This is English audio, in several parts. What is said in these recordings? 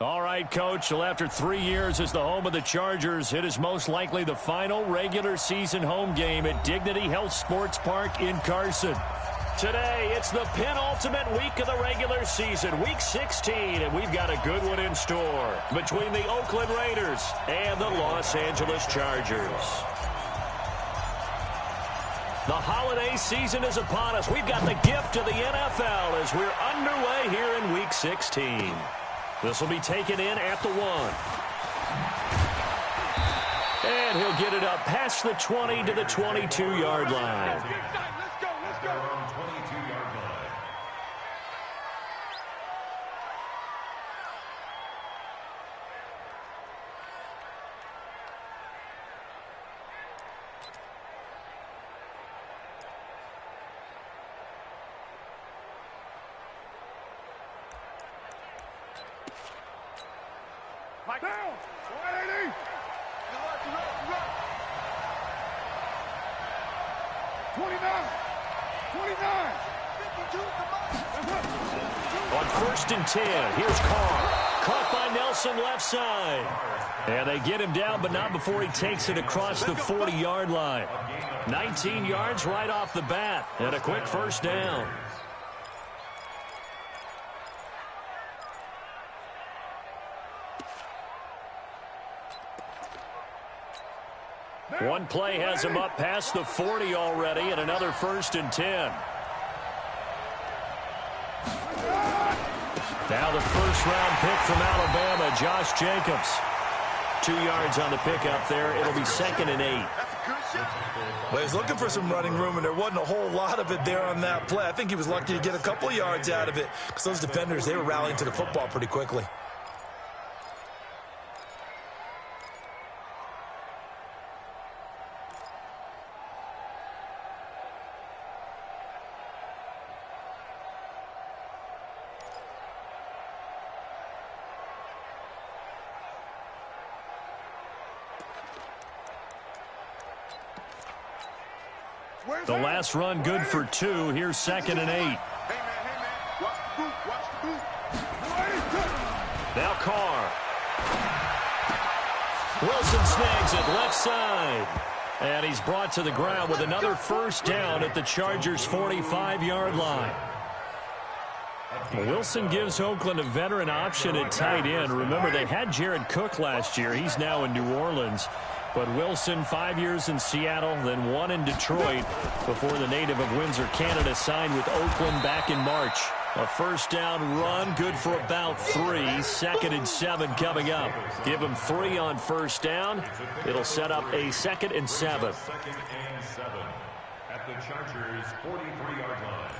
All right, Coach. Well, after 3 years as the home of the Chargers, it is most likely the final regular season home game at Dignity Health Sports Park in Carson. Today, it's the penultimate week of the regular season, Week 16, and we've got a good one in store between the Oakland Raiders and the Los Angeles Chargers. The holiday season is upon us. We've got the gift of the NFL as we're underway here in Week 16. This will be taken in at the 1. And he'll get it up past the 20 to the 22-yard line. Let's go. They're on 22-yard line. Mike down. 180. 29. 29. 52. On 1st and 10, here's Carr. Caught by Nelson left side. And they get him down, but not before he takes it across the 40-yard line. 19 yards right off the bat, and a quick first down. One play has him up past the 40 already, and another 1st and 10. Now the first-round pick from Alabama, Josh Jacobs. 2 yards on the pickup there. It'll be 2nd and 8. Well, he's looking for some running room, and there wasn't a whole lot of it there on that play. I think he was lucky to get a couple of yards out of it because those defenders, they were rallying to the football pretty quickly. The last run good for 2. Here's 2nd and 8. Hey, man. Watch the boot. Now Carr. Wilson snags it left side. And he's brought to the ground with another first down at the Chargers' 45-yard line. Wilson gives Oakland a veteran option at tight end. Remember, they had Jared Cook last year. He's now in New Orleans. But Wilson, 5 years in Seattle, then 1 in Detroit before the native of Windsor, Canada, signed with Oakland back in March. A first down run, good for about 3. 2nd and 7 coming up. Give him 3 on first down. It'll set up a 2nd and 7. 2nd and 7 at the Chargers' 43-yard line.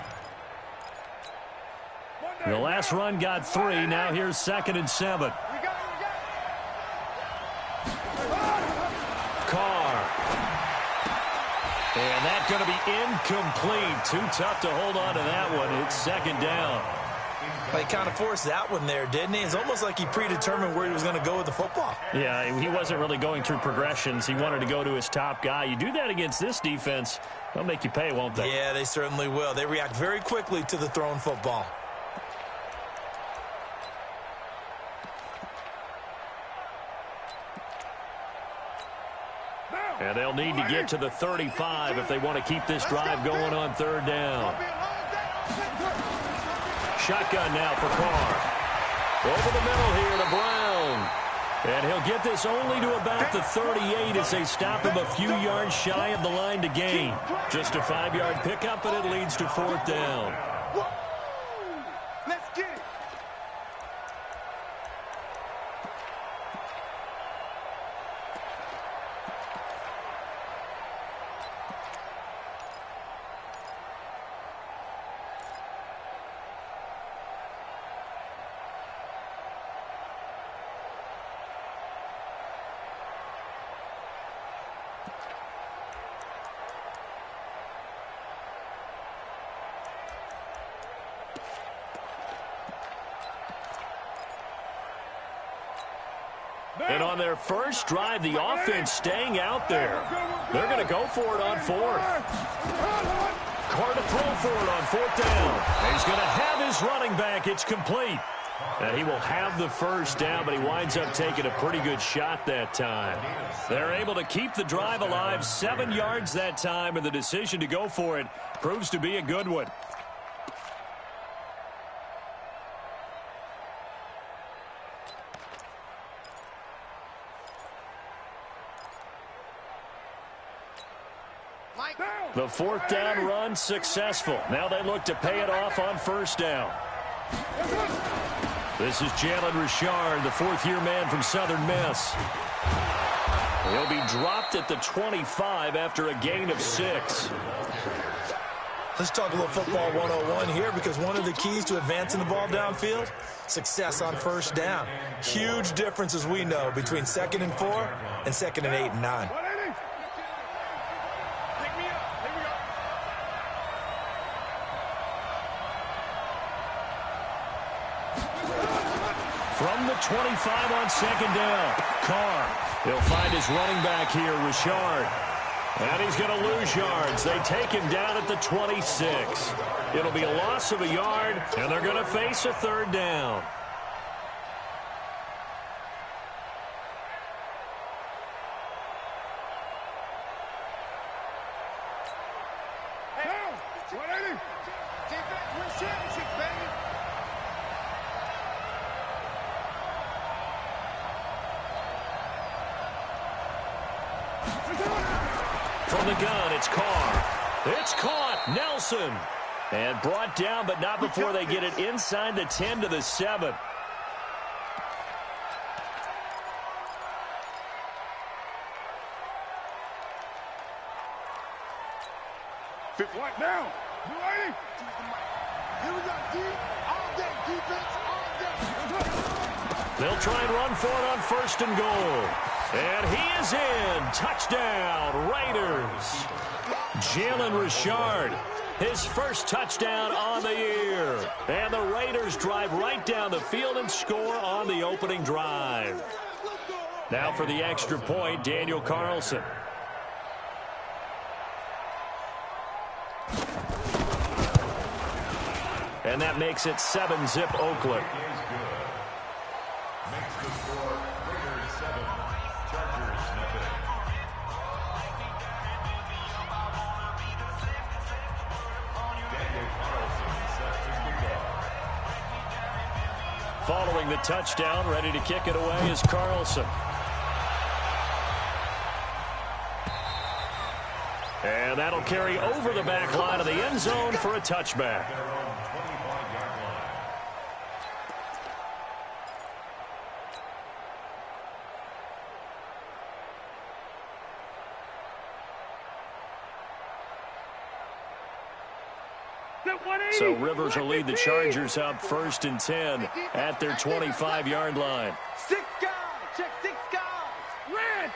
The last run got 3. Now here's 2nd and 7. Carr. And that's going to be incomplete. Too tough to hold on to that one. It's 2nd down. He kind of forced that one there, didn't he? It's almost like he predetermined where he was going to go with the football. Yeah, he wasn't really going through progressions. He wanted to go to his top guy. You do that against this defense, they'll make you pay, won't they? Yeah, they certainly will. They react very quickly to the thrown football. And they'll need to get to the 35 if they want to keep this drive going on 3rd down. Shotgun now for Carr. Over the middle here to Brown. And he'll get this only to about the 38 as they stop him a few yards shy of the line to gain. Just a 5-yard pickup, and it leads to 4th down. And on their first drive, the offense staying out there. They're going to go for it on fourth. Carr to throw for it on fourth down. And he's going to have his running back. It's complete. And he will have the first down, but he winds up taking a pretty good shot that time. They're able to keep the drive alive, 7 yards that time, and the decision to go for it proves to be a good one. The fourth down run successful. Now they look to pay it off on first down. This is Jalen Richard, the fourth-year man from Southern Miss. He'll be dropped at the 25 after a gain of 6. Let's talk a little football 101 here, because one of the keys to advancing the ball downfield, success on first down. Huge difference, as we know, between 2nd and 4 and 2nd and 8 and 9. From the 25 on second down, Carr. He'll find his running back here, Richard. And he's going to lose yards. They take him down at the 26. It'll be a loss of a yard, and they're going to face a third down. From the gun, it's Carr. It's caught. Nelson. And brought down, but not before they get it inside the 10 to the 7. Fifth one now. You ready? Here we go, D. All day defense, all day. They'll try and run for it on first and goal. And he is in. Touchdown, Raiders. Jalen Richard, his first touchdown on the year. And the Raiders drive right down the field and score on the opening drive. Now for the extra point, Daniel Carlson. And that makes it 7-zip Oakland. Following the touchdown, ready to kick it away is Carlson. And that'll carry over the back line of the end zone for a touchback. So Rivers will lead the Chargers up 1st and 10 at their 25-yard line. 6 guys. Check 6 guys. Red.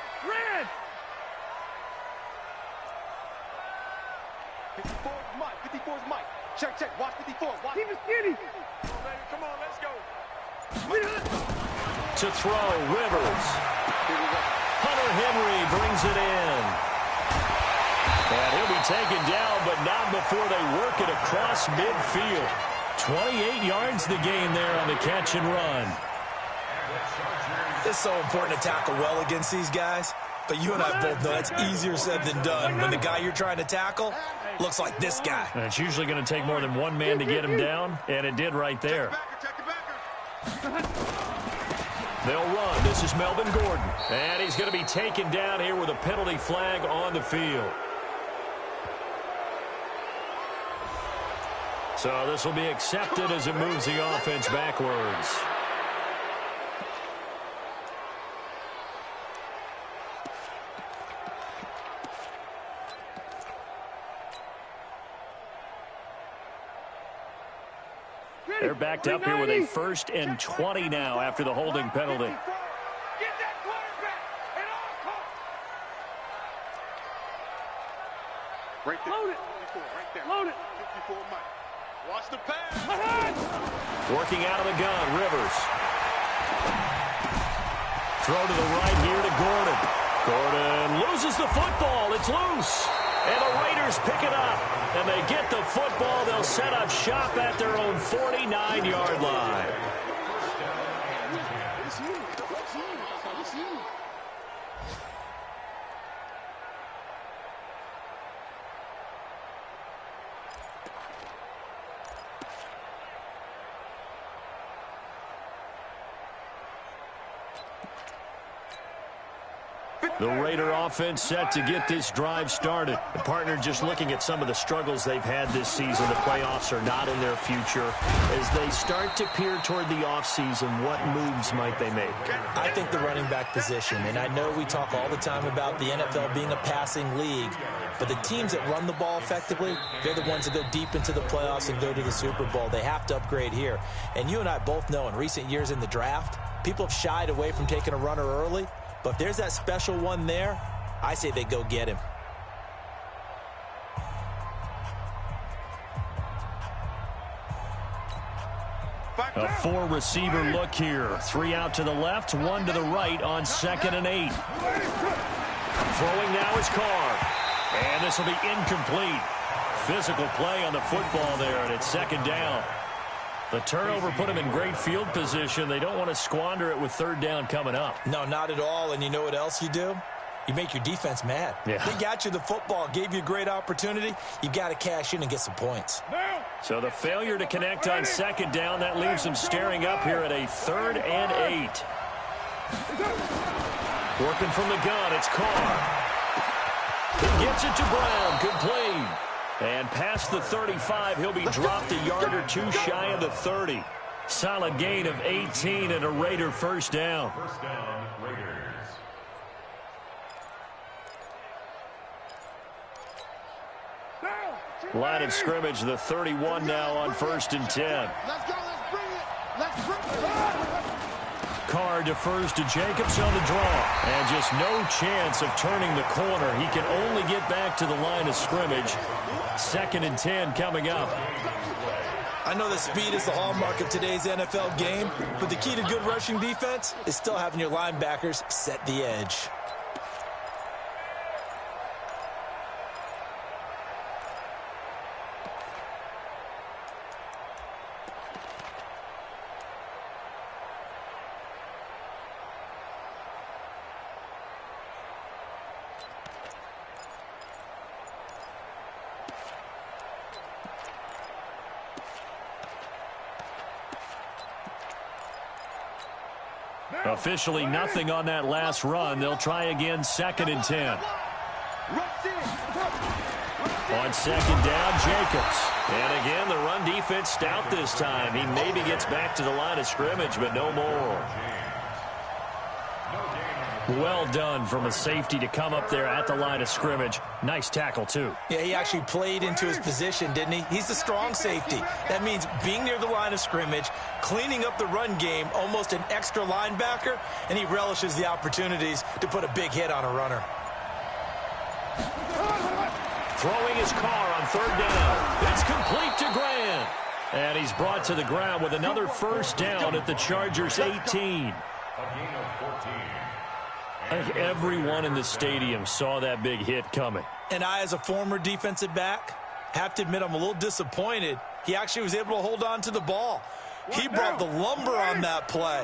54 is Mike. 54 is Mike. Check. Watch 54. Watch. Keep it skinny. Come on, let's go. To throw, Rivers. Hunter Henry brings it in. And he'll be taken down, but not before they work it across midfield. 28 yards the gain there on the catch and run. It's so important to tackle well against these guys, but you and I both know that's easier said than done when the guy you're trying to tackle looks like this guy. And it's usually going to take more than one man to get him down, and it did right there. They'll run. This is Melvin Gordon. And he's going to be taken down here with a penalty flag on the field. So this will be accepted as it moves the offense backwards. They're backed up here with a 1st and 20 now after the holding penalty. Get that quarterback at all costs. Right there. Load it. 54, right there. Load it. 54, Mike. Watch the pass. Working out of the gun, Rivers. Throw to the right here to Gordon. Gordon loses the football. It's loose. And the Raiders pick it up. And they get the football. They'll set up shop at their own 49-yard line. The Raider offense set to get this drive started. The partner just looking at some of the struggles they've had this season. The playoffs are not in their future. As they start to peer toward the offseason, what moves might they make? I think the running back position, and I know we talk all the time about the NFL being a passing league, but the teams that run the ball effectively, they're the ones that go deep into the playoffs and go to the Super Bowl. They have to upgrade here. And you and I both know in recent years in the draft, people have shied away from taking a runner early. But if there's that special one there, I say they go get him. A four-receiver look here. 3 out to the left, 1 to the right on 2nd and 8. Throwing now is Carr. And this will be incomplete. Physical play on the football there, and it's 2nd down. The turnover put them in great field position. They don't want to squander it with 3rd down coming up. No, not at all. And you know what else you do? You make your defense mad. Yeah. They got you the football, gave you a great opportunity. You got to cash in and get some points. So the failure to connect on 2nd down, that leaves them staring up here at a 3rd and 8. Working from the gun, it's Carr. He gets it to Brown, complete. And past the 35, he'll be dropped a yard or 2 shy of the 30. Solid gain of 18 and a Raider 1st down. First down, Raiders. Line of scrimmage, the 31 now on 1st and 10. Let's go, let's bring it. Let's bring it. Carr defers to Jacobs on the draw. And just no chance of turning the corner. He can only get back to the line of scrimmage. 2nd and 10 coming up. I know that speed is the hallmark of today's NFL game, but the key to good rushing defense is still having your linebackers set the edge. Officially nothing on that last run. They'll try again 2nd and 10. On 2nd down, Jacobs. And again, the run defense stout this time. He maybe gets back to the line of scrimmage, but no more. Well done from a safety to come up there at the line of scrimmage. Nice tackle, too. Yeah, he actually played into his position, didn't he? He's the strong safety. That means being near the line of scrimmage, cleaning up the run game, almost an extra linebacker, and he relishes the opportunities to put a big hit on a runner. Throwing his Carr on 3rd down. It's complete to Grant. And he's brought to the ground with another 1st down at the Chargers' 18. A gain of 14. I think everyone in the stadium saw that big hit coming. And I, as a former defensive back, have to admit I'm a little disappointed. He actually was able to hold on to the ball. He brought the lumber on that play.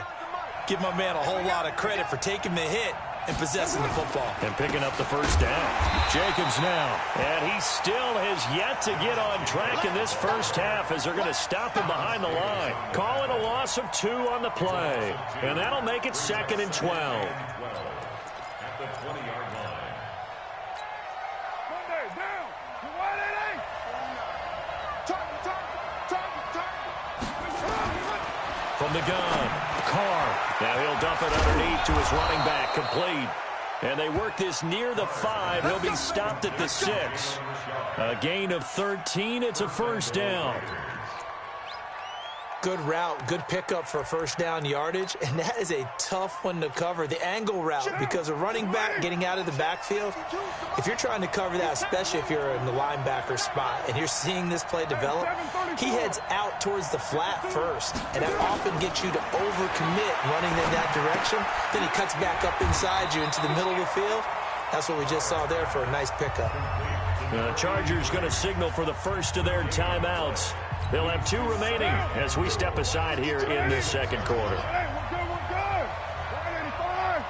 Give my man a whole lot of credit for taking the hit and possessing the football. And picking up the 1st down. Jacobs now. And he still has yet to get on track in this first half as they're going to stop him behind the line. Calling a loss of 2 on the play. And that'll make it 2nd and 12. At the 20-yard line. Monday, down. You want it, From the gun, Carr. Now he'll dump it underneath to his running back, complete. And they work this near the 5. He'll be stopped at the 6. A gain of 13. It's a 1st down. Good route, good pickup for first down yardage, and that is a tough one to cover. The angle route, because a running back getting out of the backfield, if you're trying to cover that, especially if you're in the linebacker spot and you're seeing this play develop, he heads out towards the flat first, and that often gets you to overcommit running in that direction. Then he cuts back up inside you into the middle of the field. That's what we just saw there for a nice pickup. The Chargers going to signal for the first of their timeouts. They'll have 2 remaining as we step aside here in this second quarter. Hey, we're good. 185.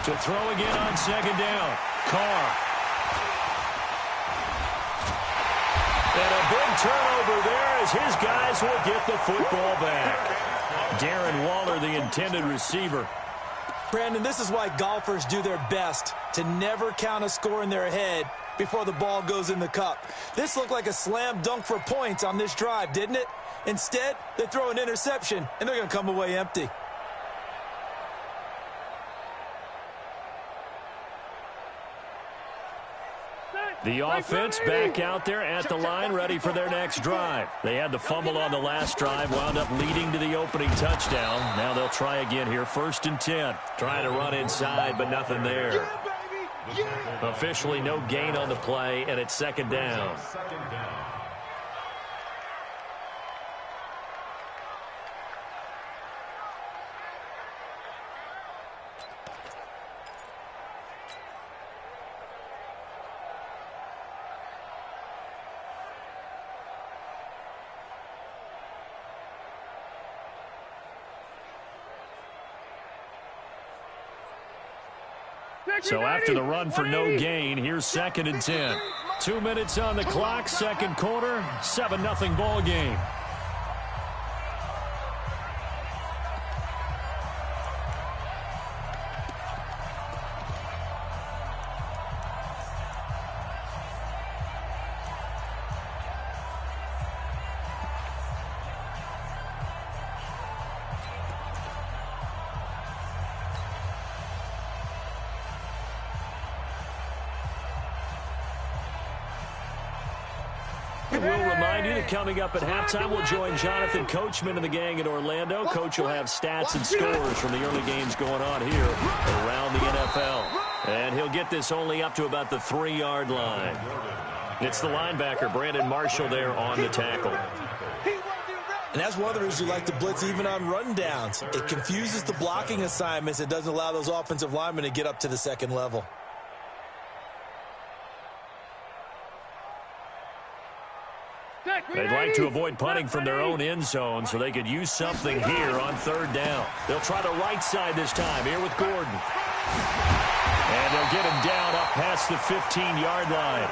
To throw again on second down. Carr. And a big turnover there as his guys will get the football back. Darren Waller, the intended receiver. Brandon, this is why golfers do their best to never count a score in their head before the ball goes in the cup. This looked like a slam dunk for points on this drive, didn't it? Instead, they throw an interception, and they're going to come away empty. The offense back out there at the line, ready for their next drive. They had the fumble on the last drive, wound up leading to the opening touchdown. Now they'll try again here, 1st and 10. Trying to run inside, but nothing there. Officially no gain on the play, and it's 2nd down. So after the run for no gain, here's 2nd and 10. 2 minutes on the clock, second quarter, 7-0 ball game. We'll remind you that coming up at halftime, we'll join Jonathan Coachman and the gang in Orlando. Coach will have stats and scores from the early games going on here around the NFL. And he'll get this only up to about the 3-yard line. It's the linebacker, Brandon Marshall, there on the tackle. And that's one of the reasons you like to blitz even on rundowns. It confuses the blocking assignments. It doesn't allow those offensive linemen to get up to the second level. They'd like to avoid punting from their own end zone so they could use something here on 3rd down. They'll try the right side this time, here with Gordon. And they'll get him down up past the 15-yard line.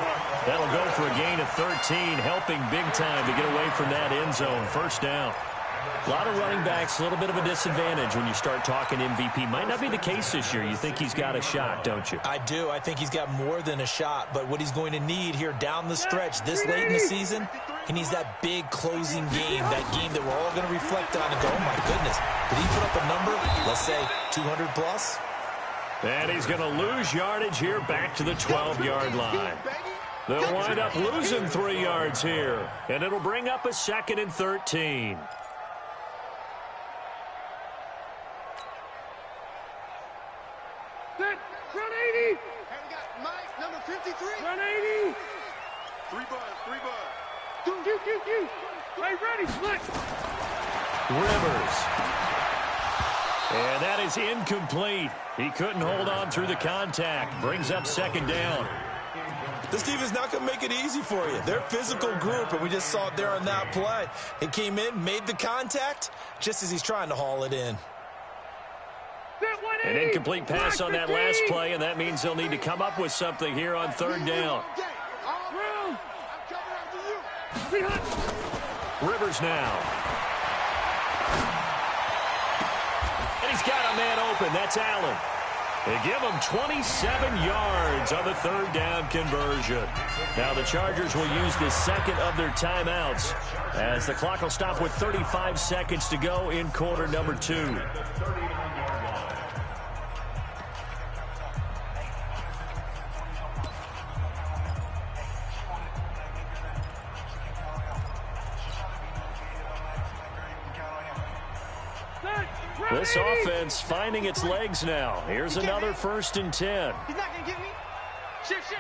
That'll go for a gain of 13, helping big time to get away from that end zone. 1st down. A lot of running backs, a little bit of a disadvantage when you start talking MVP. Might not be the case this year. You think he's got a shot, don't you? I do. I think he's got more than a shot. But what he's going to need here down the stretch this late in the season, he needs that big closing game, that game that we're all going to reflect on and go, oh, my goodness, did he put up a number, let's say 200 plus? And he's going to lose yardage here back to the 12-yard line. They'll wind up losing 3 yards here, and it'll bring up a 2nd and 13. Run 80. Hey, we got Mike, number 53. Run 80. 3 bud. Q. Hey, ready, split. Rivers. And that is incomplete. He couldn't hold on through the contact. Brings up 2nd down. This team is not going to make it easy for you. They're a physical group, and we just saw it there on that play. He came in, made the contact, just as he's trying to haul it in. An incomplete pass on that last play, and that means they'll need to come up with something here on 3rd down. Rivers now. And he's got a man open. That's Allen. They give him 27 yards on the 3rd down conversion. Now the Chargers will use the 2nd of their timeouts as the clock will stop with 35 seconds to go in quarter number 2. This offense finding its legs now. Here's another 1st and 10. He's not going to get me. Shift.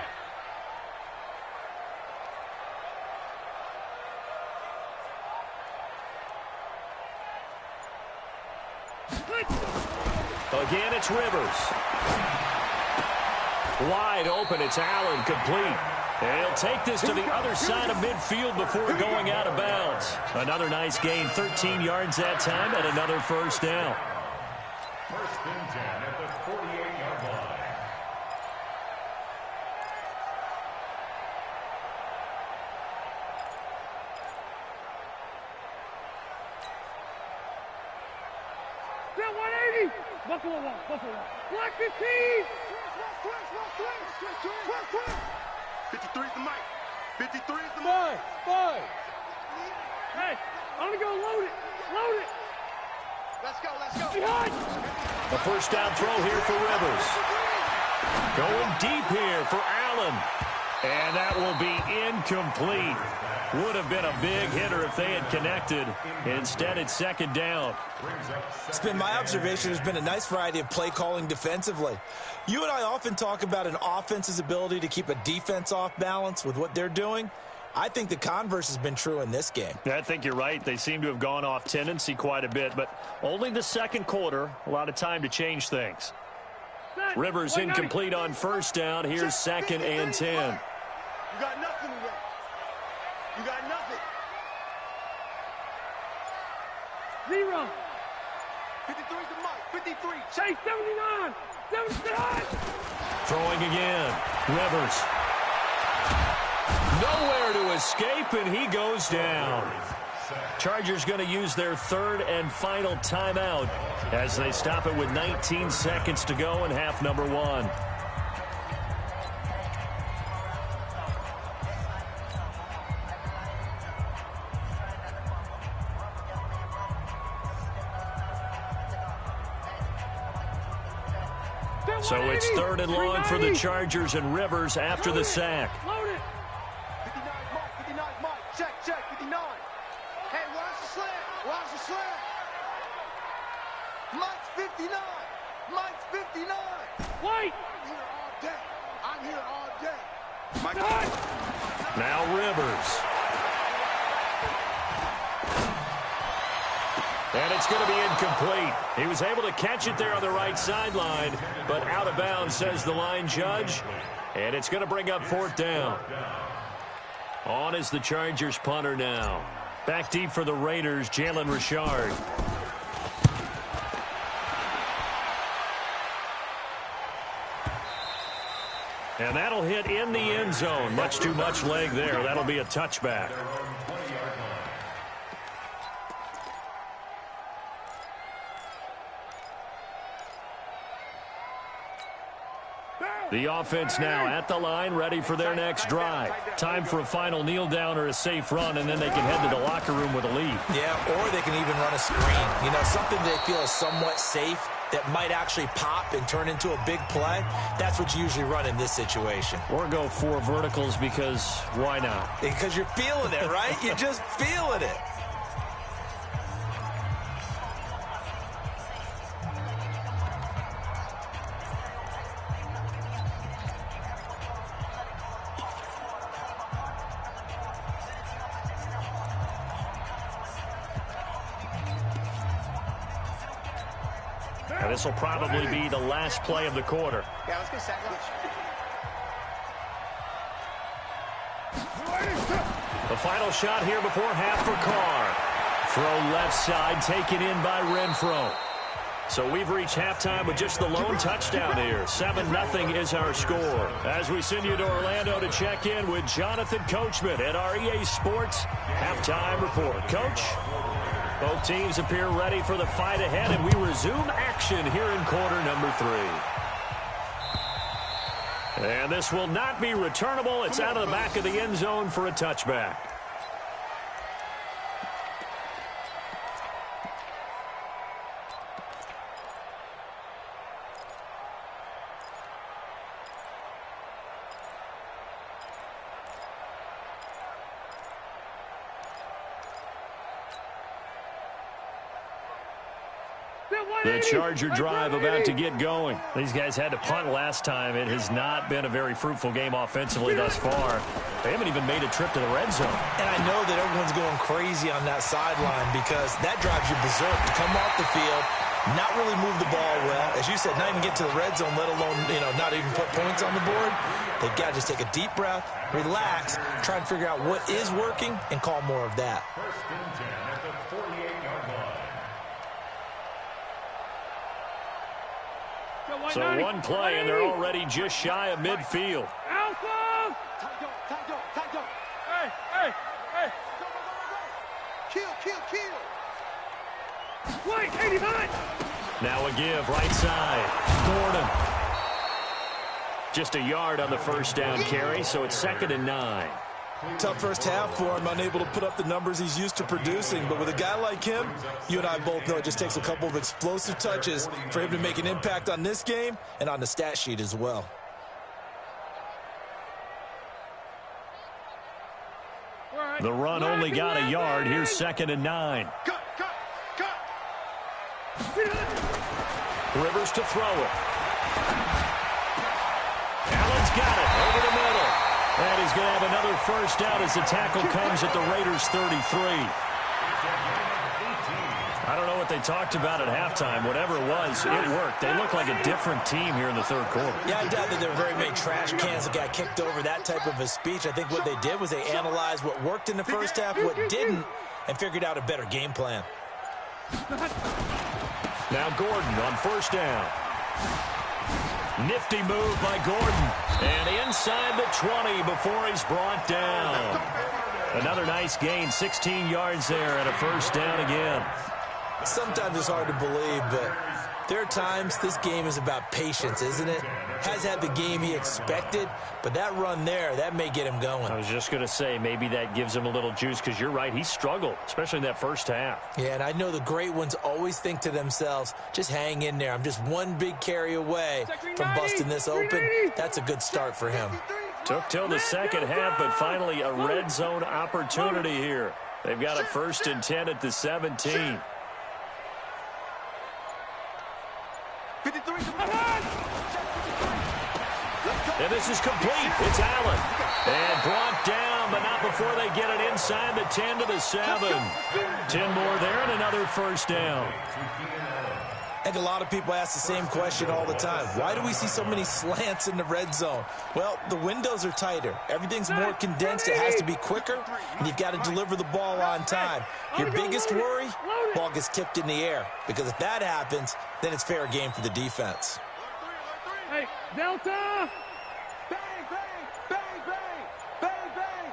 Again, it's Rivers. Wide open, it's Allen, complete. And he'll take this to the other side of midfield before going out of bounds. Another nice gain, 13 yards that time, and another 1st down. 1st and 10 at the 48-yard line. Still 180. Buffalo one. Block 15. 53 is the mic. 53 is the mic. Five. Hey, I'm going to go load it. Let's go. Behind. A 1st down throw here for Rivers. Going deep here for Allen. And that will be incomplete. Would have been a big hitter if they had connected. Instead, it's 2nd down. It's been my observation there's been a nice variety of play calling defensively. You and I often talk about an offense's ability to keep a defense off balance with what they're doing. I think the converse has been true in this game. I think you're right. They seem to have gone off tendency quite a bit, but only the 2nd quarter. A lot of time to change things. Rivers incomplete on 1st down. Here's 2nd and 10. You got nothing today. You got nothing. 0. 53 is the mic. 53. Chase 79. 79. Throwing again. Rivers. Nowhere to escape, and he goes down. Chargers going to use their 3rd and final timeout as they stop it with 19 seconds to go in half number 1. So it's 3rd and long for the Chargers, and Rivers after the sack. Load it. 59 Mike. Check. 59. Hey, watch the slant. Mike's 59. Wait. I'm here all day. Mike. Now Rivers. And it's going to be incomplete. He was able to catch it there on the right sideline, but out of bounds, says the line judge. And it's going to bring up 4th down. On is the Chargers punter now. Back deep for the Raiders, Jalen Richard. And that'll hit in the end zone. Much too much leg there. That'll be a touchback. The offense now at the line, ready for their next drive. Time for a final kneel down or a safe run, and then they can head to the locker room with a lead. Yeah, or they can even run a screen. You know, something they feel is somewhat safe that might actually pop and turn into a big play. That's what you usually run in this situation. Or go 4 verticals because why not? Because you're feeling it, right? You're just feeling it. And this will probably be the last play of the quarter. Yeah, let's get sack lunch. The final shot here before half for Carr. Throw left side, taken in by Renfro. So we've reached halftime with just the lone touchdown here. 7-0 is our score. As we send you to Orlando to check in with Jonathan Coachman at our EA Sports Halftime Report. Coach? Both teams appear ready for the fight ahead, and we resume action here in quarter number 3. And this will not be returnable. It's out of the back of the end zone for a touchback. The Charger drive about to get going. These guys had to punt last time. It has not been a very fruitful game offensively thus far. They haven't even made a trip to the red zone. And I know that everyone's going crazy on that sideline because that drives you berserk to come off the field, not really move the ball well. As you said, not even get to the red zone, let alone, not even put points on the board. They've got to just take a deep breath, relax, try and figure out what is working, and call more of that. First and 10 at the 48-yard line. So one play, and they're already just shy of midfield. Alpha! Hey! Kill! Wait, 89! Now a give, right side. Gordon. Just a yard on the first down carry, so it's 2nd and 9. Tough first half for him, unable to put up the numbers he's used to producing. But with a guy like him, you and I both know it just takes a couple of explosive touches for him to make an impact on this game and on the stat sheet as well. The run only got a yard. Here's 2nd and 9. Cut! Rivers to throw it. Allen's got it over the middle. And he's going to have another first down as the tackle comes at the Raiders' 33. I don't know what they talked about at halftime. Whatever it was, it worked. They look like a different team here in the third quarter. Yeah, I doubt that there were very many trash cans that got kicked over, that type of a speech. I think what they did was they analyzed what worked in the first half, what didn't, and figured out a better game plan. Now Gordon on first down. Nifty move by Gordon. And inside the 20 before he's brought down. Another nice gain, 16 yards there and a first down again. Sometimes it's hard to believe, but there are times this game is about patience, isn't it? Has had the game he expected, but that run there, that may get him going. I was just going to say, maybe that gives him a little juice because you're right, he struggled, especially in that first half. Yeah, and I know the great ones always think to themselves, just hang in there. I'm just one big carry away from busting this open. That's a good start for him. Took till the second half, but finally a red zone opportunity here. They've got a 1st and 10 at the 17. 53. And this is complete. It's Allen. And brought down, but not before they get it inside the 10 to the 7. 10 more there and another first down. I think a lot of people ask the same question all the time. Why do we see so many slants in the red zone? Well, the windows are tighter. Everything's more condensed. It has to be quicker, and you've got to deliver the ball on time. Your biggest worry, ball gets tipped in the air. Because if that happens, then it's fair game for the defense. Hey, Delta! Bang, bang, bang, bang, bang, bang!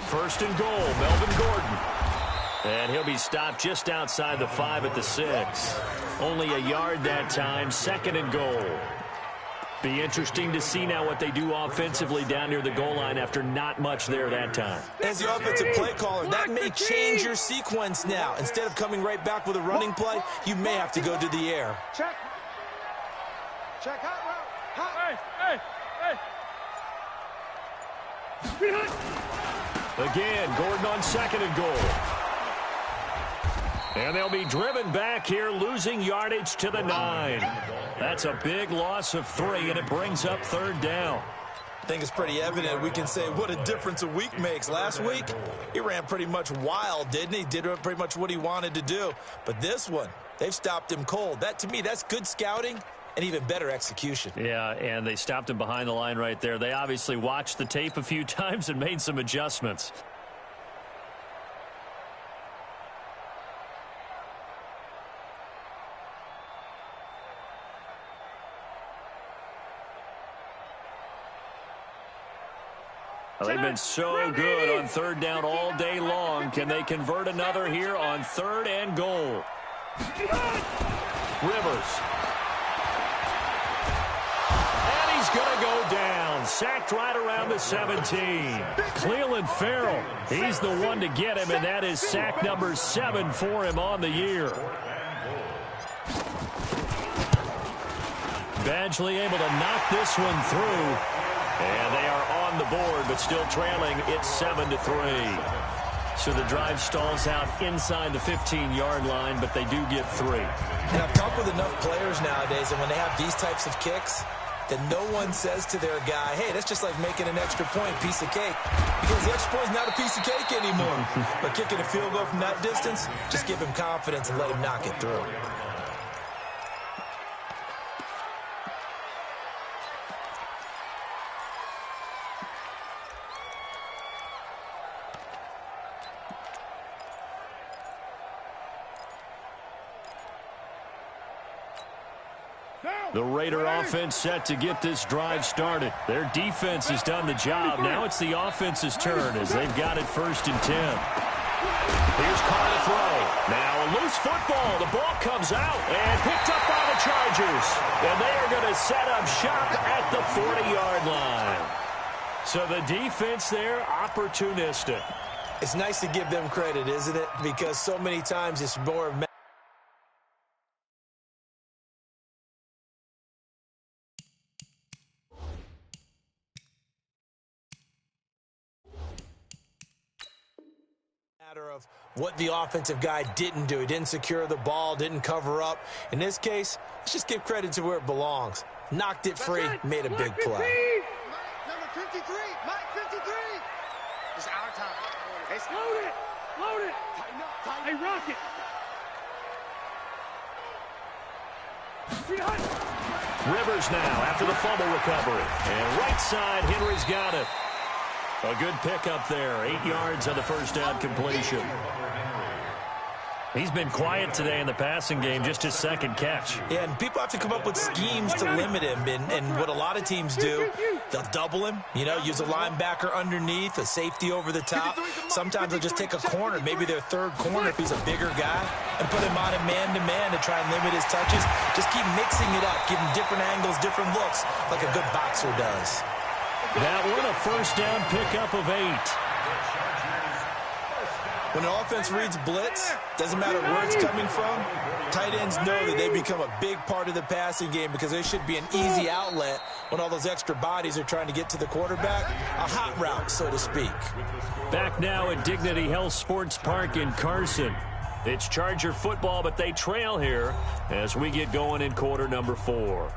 1st and goal, Melvin Gordon. And he'll be stopped just outside the 5 at the 6. Only a yard that time, 2nd and goal. Be interesting to see now what they do offensively down near the goal line after not much there that time. As the offensive play caller, that may change your sequence now. Instead of coming right back with a running play, you may have to go to the air. Check. Check hot route. Hey. Again, Gordon on 2nd and goal. And they'll be driven back here, losing yardage to the 9. That's a big loss of 3, and it brings up 3rd down. I think it's pretty evident. We can say what a difference a week makes. Last week, he ran pretty much wild, didn't he? Did pretty much what he wanted to do. But this one, they've stopped him cold. That, to me, that's good scouting and even better execution. Yeah, and they stopped him behind the line right there. They obviously watched the tape a few times and made some adjustments. Well, they've been so good on 3rd down all day long. Can they convert another here on 3rd and goal? Rivers. And he's going to go down. Sacked right around the 17. Cleveland Farrell, he's the one to get him, and that is sack number 7 for him on the year. Badgley able to knock this one through. And they are on the board, but still trailing. It's 7-3. So the drive stalls out inside the 15-yard line, but they do get 3. And I've talked with enough players nowadays, and when they have these types of kicks, that no one says to their guy, hey, that's just like making an extra point, piece of cake. Because the extra point is not a piece of cake anymore. But kicking a field goal from that distance, just give him confidence and let him knock it through. The Raider offense set to get this drive started. Their defense has done the job. Now it's the offense's turn as they've got it 1st and 10. Here's Carr to throw. Now a loose football. The ball comes out and picked up by the Chargers. And they are going to set up shop at the 40-yard line. So the defense there, opportunistic. It's nice to give them credit, isn't it? Because so many times it's more of what the offensive guy didn't do. He didn't secure the ball, didn't cover up. In this case, let's just give credit to where it belongs. Knocked it free, made a big play. Number 53, Mike 53. It's our time. Load it. Hey, Rocket. Rivers now after the fumble recovery. And right side, Henry's got it. A good pickup there. 8 yards on the first down completion. He's been quiet today in the passing game, just his 2nd catch. Yeah, and people have to come up with schemes to limit him. And what a lot of teams do, they'll double him, use a linebacker underneath, a safety over the top. Sometimes they'll just take a corner, maybe their 3rd corner if he's a bigger guy, and put him on a man-to-man to try and limit his touches. Just keep mixing it up, give him different angles, different looks, like a good boxer does. That one a first down pickup of 8. When an offense reads blitz, doesn't matter where it's coming from, tight ends know that they become a big part of the passing game because they should be an easy outlet when all those extra bodies are trying to get to the quarterback. A hot route, so to speak. Back now at Dignity Health Sports Park in Carson. It's Charger football, but they trail here as we get going in quarter number 4.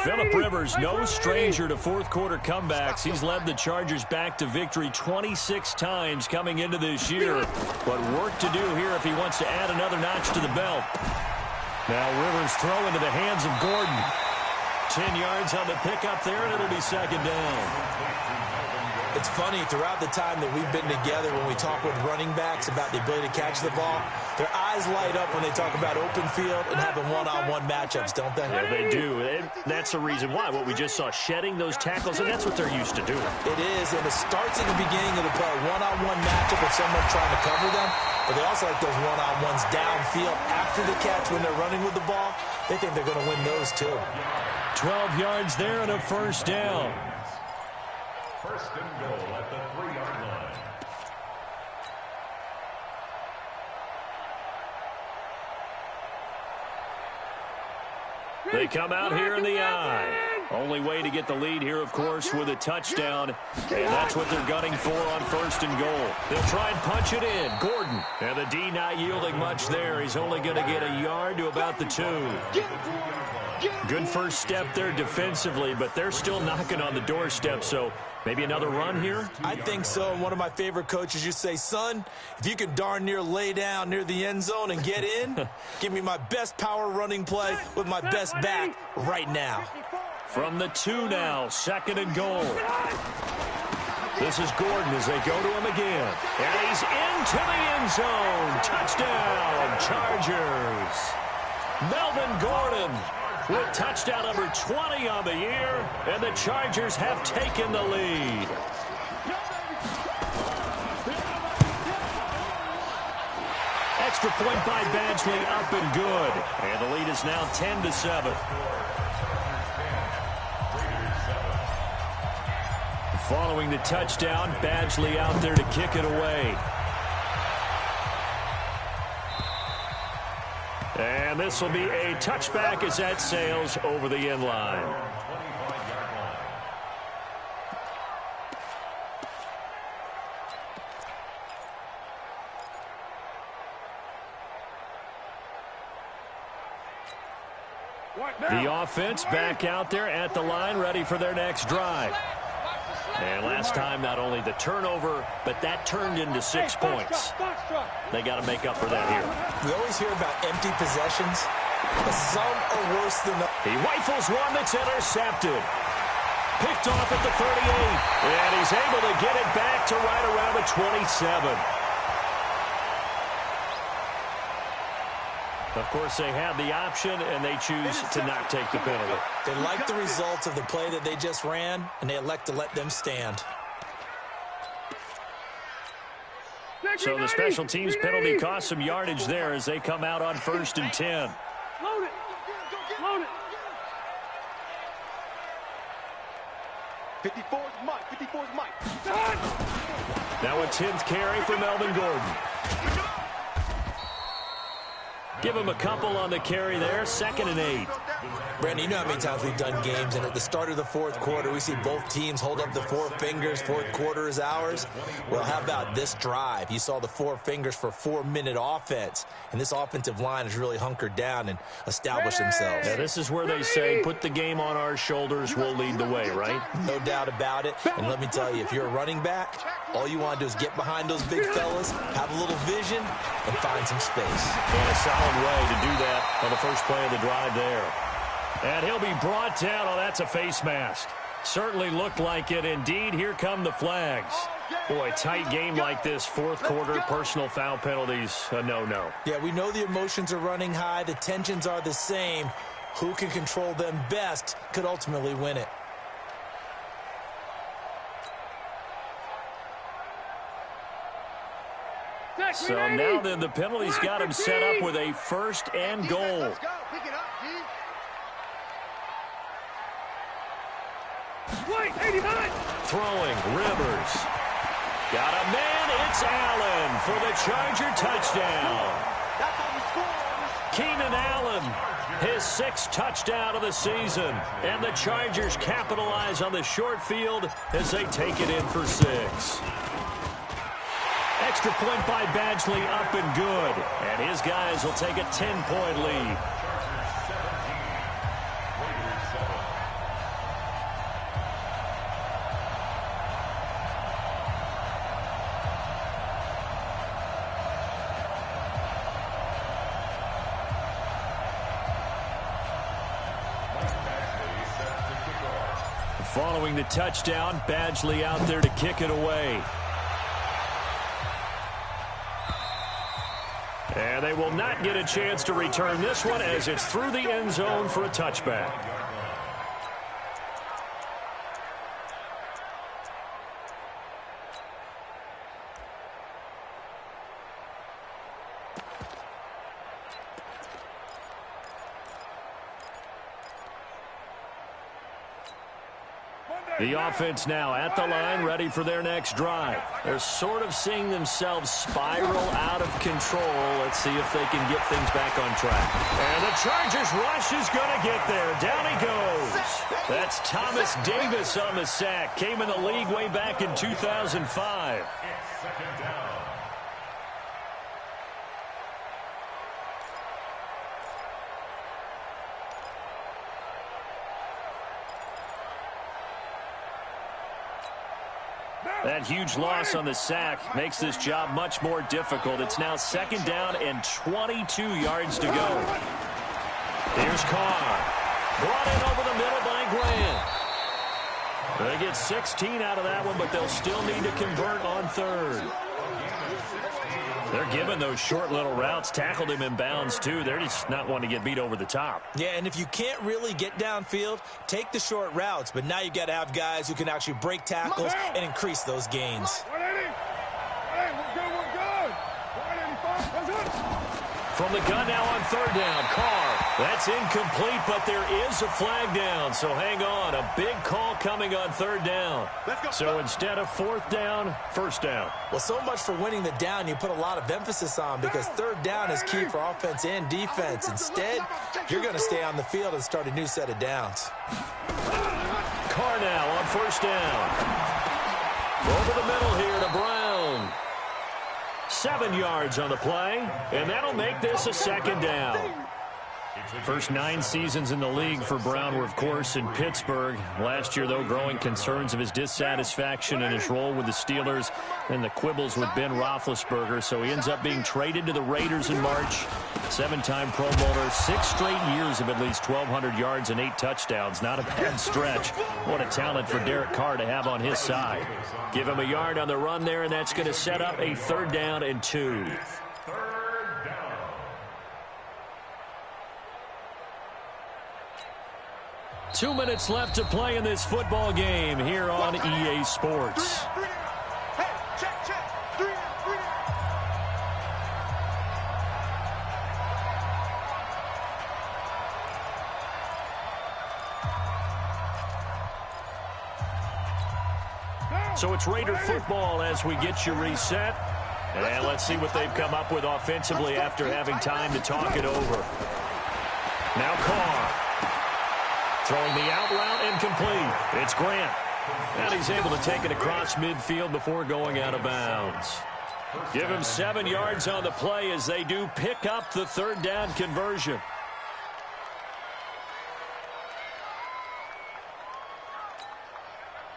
Phillip Rivers, no stranger to 4th quarter comebacks. He's led the Chargers back to victory 26 times coming into this year. But work to do here if he wants to add another notch to the belt. Now Rivers throw into the hands of Gordon. 10 yards on the pickup there, and it'll be 2nd down. It's funny, throughout the time that we've been together, when we talk with running backs about the ability to catch the ball, their eyes light up when they talk about open field and having one-on-one matchups, don't they? Yeah, they do. And that's the reason why. What we just saw, shedding those tackles, and that's what they're used to doing. It is, and it starts at the beginning of the play. One-on-one matchup with someone trying to cover them, but they also like those one-on-ones downfield after the catch when they're running with the ball. They think they're going to win those, too. 12 yards there and a first down. 1st and goal at the 3-yard line. They come out here in the eye. Only way to get the lead here, of course, with a touchdown. And that's what they're gunning for on 1st and goal. They'll try and punch it in. Gordon. And the D not yielding much there. He's only going to get a yard to about the 2. Good first step there defensively, but they're still knocking on the doorstep, so maybe another run here? I think so. And one of my favorite coaches used to say, son, if you can darn near lay down near the end zone and get in, give me my best power running play with my best back right now. From the 2 now, 2nd and goal. This is Gordon as they go to him again. And he's into the end zone. Touchdown, Chargers. Melvin Gordon with touchdown number 20 on the year, and the Chargers have taken the lead. Extra point by Badgley, up and good. And the lead is now 10-7. Following the touchdown, Badgley out there to kick it away. And And this will be a touchback as that sails over the end line. The offense back out there at the line, ready for their next drive. And last time, not only the turnover, but that turned into 6 points. They got to make up for that here. We always hear about empty possessions, but some are worse than others. He rifles one that's intercepted. Picked off at the 38. And he's able to get it back to right around the 27. Of course, they have the option, and they choose to not take the penalty. They like the results of the play that they just ran, and they elect to let them stand. So the special teams penalty cost some yardage there as they come out on 1st and 10. Load it. Load it. 54's Mike. 54's Mike. Now a 10th carry for Melvin Gordon. Give him a couple on the carry there. 2nd and 8. Brandon, you know how many times we've done games, and at the start of the fourth quarter, we see both teams hold up the 4 fingers. Fourth quarter is ours. Well, how about this drive? You saw the 4 fingers for 4-minute offense, and this offensive line has really hunkered down and established themselves. Yeah, this is where they say, put the game on our shoulders, we'll lead the way, right? No doubt about it. And let me tell you, if you're a running back, all you want to do is get behind those big fellas, have a little vision, and find some space. And a solid way to do that on the first play of the drive there. And he'll be brought down. Oh, that's a face mask. Certainly looked like it. Indeed, here come the flags. Boy, tight game like this, fourth quarter, personal foul penalties, a no-no. Yeah, we know the emotions are running high. The tensions are the same. Who can control them best could ultimately win it. So now then, the penalty's got him set up with a 1st and goal. Let's go. Pick it up, G. Wait, 89. Throwing, Rivers. Got a man, it's Allen for the Charger touchdown. That's how we score. Keenan Allen, his 6th touchdown of the season. And the Chargers capitalize on the short field as they take it in for 6. Extra point by Badgley, up and good. And his guys will take a 10-point lead. Following the touchdown, Badgley out there to kick it away. And they will not get a chance to return this one as it's through the end zone for a touchback. The offense now at the line, ready for their next drive. They're sort of seeing themselves spiral out of control. Let's see if they can get things back on track. And the Chargers rush is going to get there. Down he goes. That's Thomas Davis on the sack. Came in the league way back in 2005. That huge loss on the sack makes this job much more difficult. It's now 2nd down and 22 yards to go. Here's Carr. Brought in over the middle by Grant. They get 16 out of that one, but they'll still need to convert on 3rd. They're giving those short little routes. Tackled him in bounds, too. They're just not wanting to get beat over the top. Yeah, and if you can't really get downfield, take the short routes. But now you got to have guys who can actually break tackles and increase those gains. 180. Hey, we're good. 185. That's it. From the gun now on 3rd down, Carr That's incomplete, but there is a flag down, so hang on. A big call coming on third down. So instead of fourth down, first down. Well, so much for winning the down you put a lot of emphasis on because third down is key for offense and defense. Instead, you're going to stay on the field and start a new set of downs. Carr now on first down. Over the middle here to Brown. 7 yards on the play, and that'll make this a second down. First 9 seasons in the league for Brown were, of course, in Pittsburgh. Last year, though, growing concerns of his dissatisfaction in his role with the Steelers and the quibbles with Ben Roethlisberger. So he ends up being traded to the Raiders in March. 7-time Pro Bowler, 6 straight years of at least 1,200 yards and 8 touchdowns. Not a bad stretch. What a talent for Derek Carr to have on his side. Give him a yard on the run there, and that's going to set up a 3rd down and 2. 2 minutes left to play in this football game here on EA Sports. Hey, check. 3 down. So it's Raider football as we get you reset. And let's see what they've come up with offensively after having time to talk it over. Now Carr. Throwing the out route incomplete. It's Grant. And he's able to take it across midfield before going out of bounds. Give him 7 yards on the play as they do pick up the 3rd down conversion.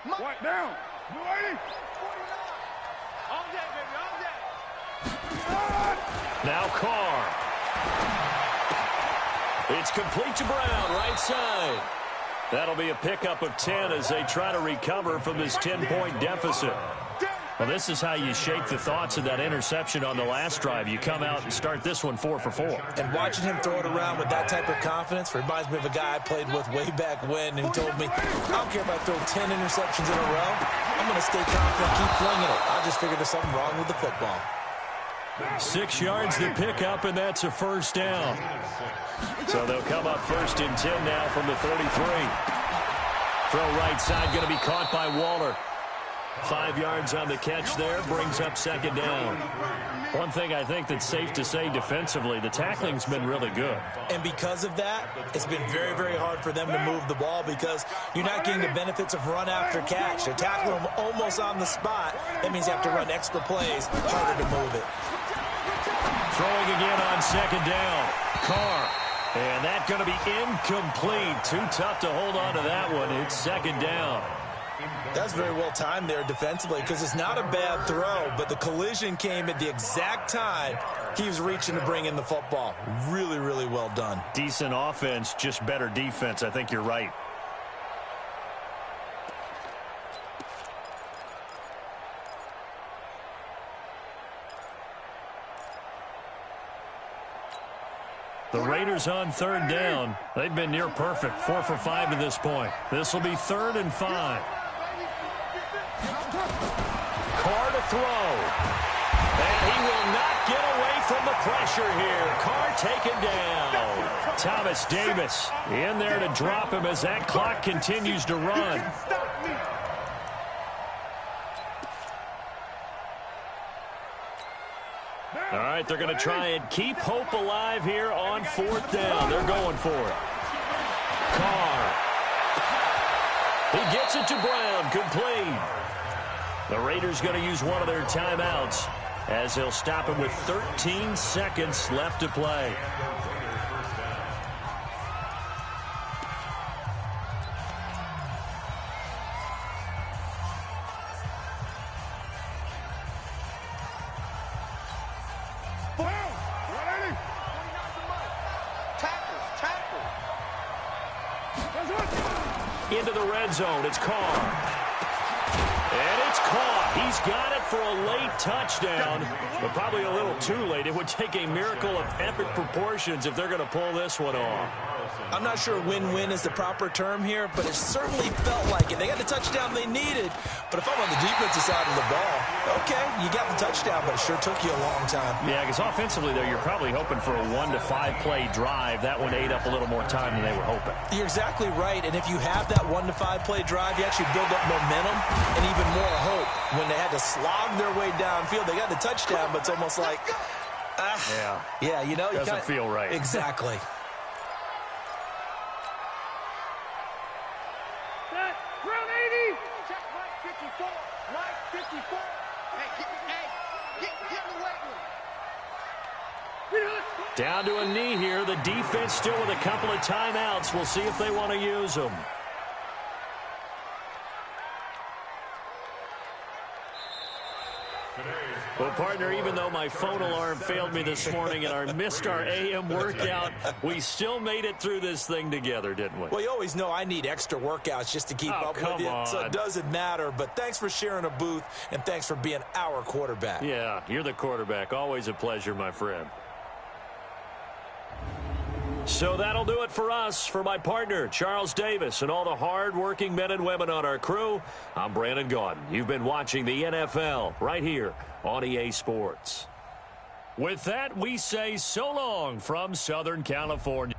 What down? You ready? All day, baby, all day. Now Carr. It's complete to Brown, right side. That'll be a pickup of 10 as they try to recover from this 10-point deficit. Well, this is how you shake the thoughts of that interception on the last drive. You come out and start this one 4 for 4. And watching him throw it around with that type of confidence reminds me of a guy I played with way back when who told me, I don't care if I throw 10 interceptions in a row. I'm going to stay confident, keep flinging it. I just figured there's something wrong with the football. 6 yards to pick up, and that's a first down. So they'll come up 1st and 10 now from the 33. Throw right side, going to be caught by Waller. 5 yards on the catch there, brings up 2nd down. One thing I think that's safe to say defensively, the tackling's been really good. And because of that, it's been very, very hard for them to move the ball because you're not getting the benefits of run after catch. They're tackling them almost on the spot. That means you have to run extra plays, harder to move it. Throwing again on 2nd down. Carr. And that's going to be incomplete. Too tough to hold on to that one. It's 2nd down. That's very well timed there defensively because it's not a bad throw, but the collision came at the exact time he was reaching to bring in the football. Really, really well done. Decent offense, just better defense. I think you're right. The Raiders on 3rd down. They've been near perfect, 4 for 5 to this point. This will be 3rd and 5. Carr to throw. And he will not get away from the pressure here. Carr taken down. Thomas Davis in there to drop him as that clock continues to run. All right, they're going to try and keep hope alive here on 4th down. They're going for it. Carr. He gets it to Brown, complete. The Raiders going to use one of their timeouts as they'll stop him with 13 seconds left to play. Into the red zone. It's Carr. And it's caught. He's got it for a late touchdown, but probably a little too late. It would take a miracle of epic proportions if they're going to pull this one off. I'm not sure win-win is the proper term here, but it certainly felt like it. They got the touchdown they needed, but if I'm on the defensive side of the ball, okay, you got the touchdown, but it sure took you a long time. Yeah, because offensively, though, you're probably hoping for a 1 to 5 play drive. That one ate up a little more time than they were hoping. You're exactly right, and if you have that 1 to 5 play drive, you actually build up momentum and even more hope. When they had to slog their way downfield, they got the touchdown, but it's almost like, yeah, you know, doesn't feel right. Exactly. Round 80. Check right 54. Right 54. Hey, get in the weight room. Down to a knee here. The defense still with a couple of timeouts. We'll see if they want to use them. Well, partner, even though my phone alarm failed me this morning and I missed our AM workout, we still made it through this thing together, didn't we? Well, you always know I need extra workouts just to keep up with you, so it doesn't matter. But thanks for sharing a booth, and thanks for being our quarterback. Yeah, you're the quarterback. Always a pleasure, my friend. So that'll do it for us. For my partner, Charles Davis, and all the hard-working men and women on our crew, I'm Brandon Gaudin. You've been watching the NFL right here on EA Sports. With that, we say so long from Southern California.